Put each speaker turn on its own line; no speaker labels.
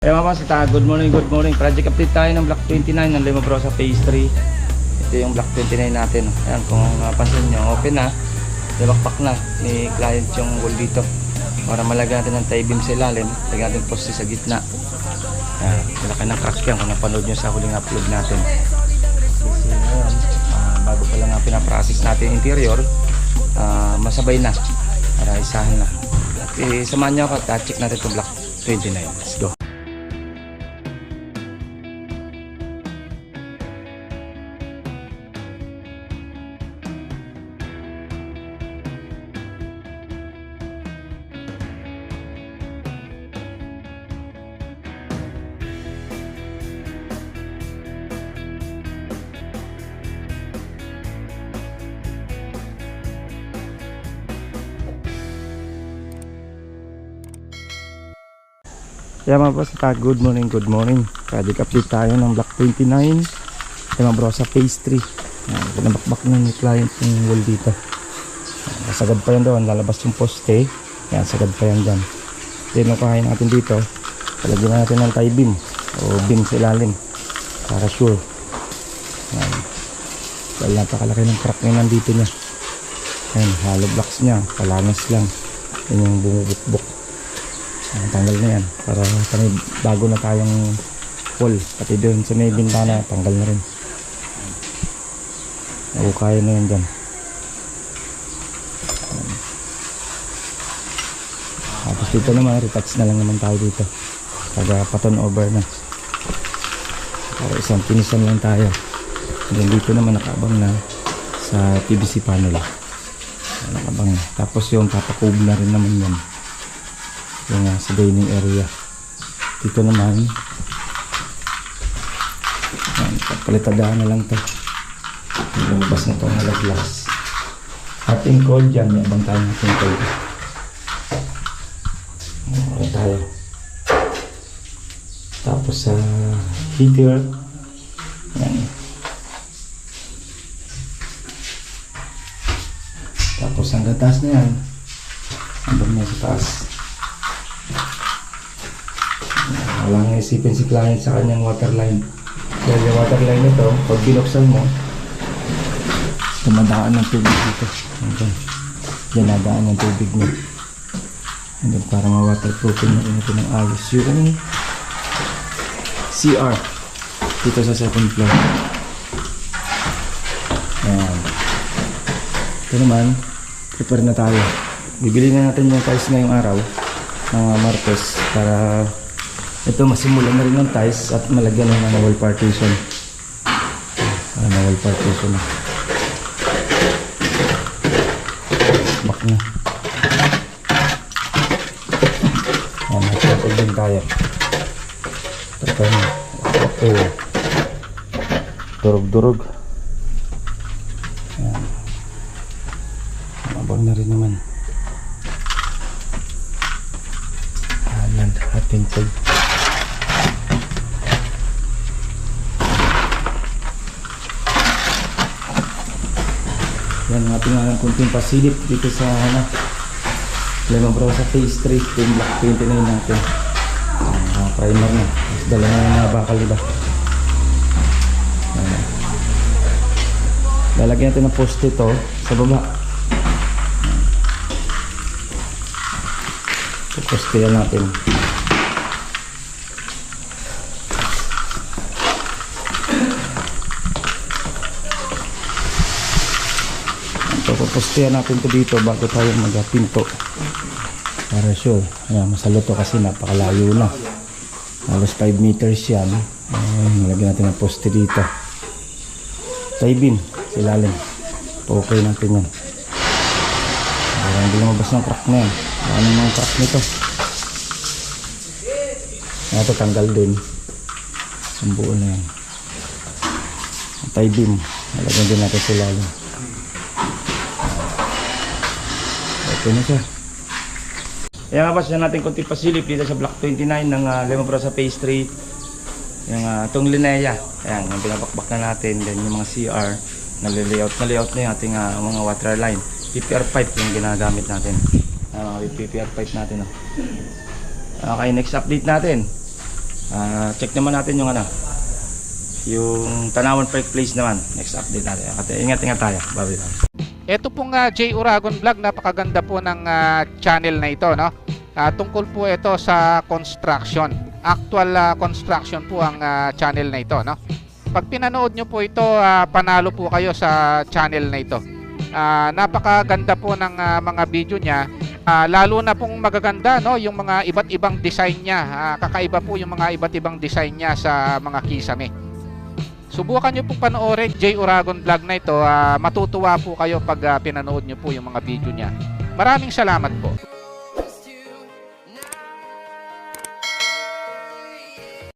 Kaya mga boss, good morning, good morning. Project update tayo ng Block 29 ng Lima Brosa Phase 3. Ito yung Block 29 natin. Ayan, kung napansin nyo, open na. Nabakpak na ni client yung wall dito. Para malagyan natin ng tie beam sa ilalim, lagyan natin poste sa gitna. Ayan, malaki ng crack yan kung napanood nyo sa huling upload natin. Kasi ngayon, bago pa lang pinaprocess natin interior, masabay na para isahan na. Samahan nyo ako at check natin itong Block 29. Let's go. Kaya mga boss, good morning, good morning. Project update tayo ng Block 29 Lima Brosa Phase 3. Pinabakbak na ni client yung wall dito. Sagad pa yan doon, lalabas yung poste. Yan, sagad pa yan dyan. Tinukahin natin dito, palagyan natin ng tie beam o beam sa ilalim para sure. Yan. Dahil napakalaki ng crack na nandito niya. Yan, hollow blocks niya, palanas lang. Yan yung bumubukbok. Tanggal na yan para kami bago na tayong wall, pati doon sa may bintana tanggal na rin. Kaya na yan dyan. Tapos dito naman retouch na lang naman tayo dito pag paton over na para isang finisan lang tayo. Then dito naman nakaabang na sa PVC panel, nakabang na. Tapos yung papakub na rin naman yan yung sa dining area. Dito naman palitadaan na lang to, lumabas na to ng glass. Ating cold dyan, may abang tayo natin cold. Okay tayo. Tapos sa heater yan. Tapos hanggang taas na yan, hanggang na sa taas. Walang isipin si client sa kanyang waterline. Dahil yung waterline nito, pag binuksan mo, dumadaan ng tubig dito. Diyan nadaan ng tubig niya. And then para ma-waterproofing na rin ito ng ayos yung CR dito sa second floor. Ayan. Ito naman, prepare na tayo. Bibili na natin yung tiles ngayong araw, mga Martes, para ito masimulan na rin ng ties at malagyan ng wall partition. Wall partition na. Bak na. Ayan, nagpapag din tayo. Ito na. Okay. Durog-durog. Ayan. Mabang na rin naman. Ayan, ating pag yan, ating kunting pasilip dito sa Lima Brosa Phase 3 yung Block 29 natin. Primer na, dala na yung mga bakal, diba? Lalagyan natin ng poste ito sa baba. Poste yan natin. Pupustihan natin ito dito bago tayo magpinto para sure. Ayan, masalo to kasi napakalayo na, halos 5 meters yan. Malagyan natin ang poste dito, tie beam sa ilalim, okay natin yan para hindi lumabas ng crack na yan. Ano mga crack nito, ito tanggal din, ang buo na yan. Tie beam malagyan din natin sa ilalim. Okay na siya. Ayan nga, basta natin konting pasilip dito sa Block 29 ng Lima Brosa Phase 3. Yung itong Linea. Ayan, yung pinabakbak na natin. Then yung mga CR na layout na yung ating mga water line. PPR pipe yung ginagamit natin. PPR pipe natin. Okay, next update natin. Check naman natin yung yung Tanawan Park Place naman. Next update natin. Ingat tayo. Bye-bye.
Ito pong J Uragon Vlog, napakaganda po ng channel na ito, no? Tungkol po ito sa construction. Actual construction po ang channel na ito, no? Pag pinanood nyo po ito, panalo po kayo sa channel na ito. Napakaganda po ng mga video niya. Lalo na pong magaganda, no, yung mga iba't ibang design niya. Kakaiba po yung mga iba't ibang design niya sa mga kisame. Subukan nyo pong panoorin J Uragon Vlog na ito. Matutuwa po kayo pag pinanood nyo po yung mga video niya. Maraming salamat po.